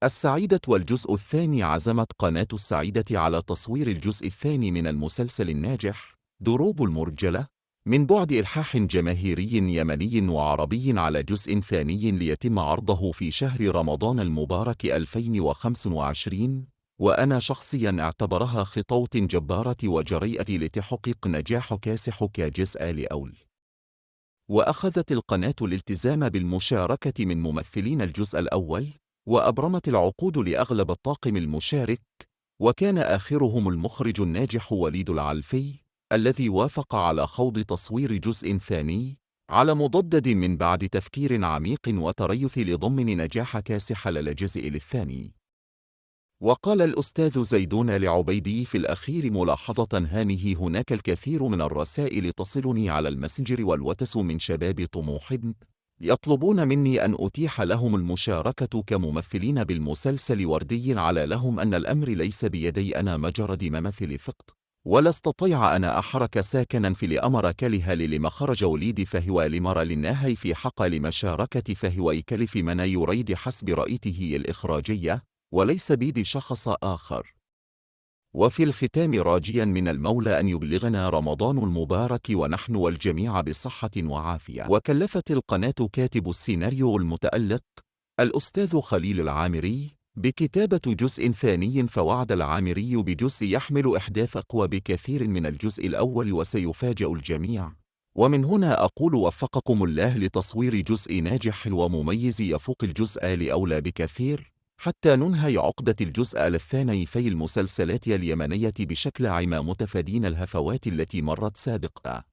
السعيدة والجزء الثاني. عزمت قناة السعيدة على تصوير الجزء الثاني من المسلسل الناجح دروب المرجلة من بعد إلحاح جماهيري يمني وعربي على جزء ثاني ليتم عرضه في شهر رمضان المبارك 2025، وأنا شخصياً أعتبرها خطوة جبارة وجريئة لتحقيق نجاح كاسح كجزء لأول. وأخذت القناة الالتزام بالمشاركة من ممثلين الجزء الأول، وأبرمت العقود لأغلب الطاقم المشارك، وكان آخرهم المخرج الناجح وليد العلفي الذي وافق على خوض تصوير جزء ثاني على مضدد من بعد تفكير عميق وتريث لضمن نجاح كاسح للجزء الثاني. وقال الأستاذ زيدون العبيدي في الأخير ملاحظة هامه: هناك الكثير من الرسائل تصلني على الماسنجر والواتس من شباب طموح يطلبون مني أن أتيح لهم المشاركة كممثلين بالمسلسل وردي، على لهم أن الأمر ليس بيدي أنا مجرد ممثل فقط، ولا استطيع أنا أحرك ساكنا في لأمر كله لما خرج وليدي فهو لمر للناهي في حق لمشاركة فهو يكلف من يريد حسب رأيته الإخراجية وليس بيد شخص آخر. وفي الختام راجيا من المولى أن يبلغنا رمضان المبارك ونحن والجميع بصحة وعافية. وكلفت القناة كاتب السيناريو المتألق الأستاذ خليل العامري بكتابة جزء ثاني، فوعد العامري بجزء يحمل أحداث أقوى بكثير من الجزء الأول وسيفاجأ الجميع. ومن هنا أقول وفقكم الله لتصوير جزء ناجح ومميز يفوق الجزء الأول بكثير، حتى ننهي عقدة الجزء الثاني في المسلسلات اليمنية بشكل عام، متفادين الهفوات التي مرت سابقا.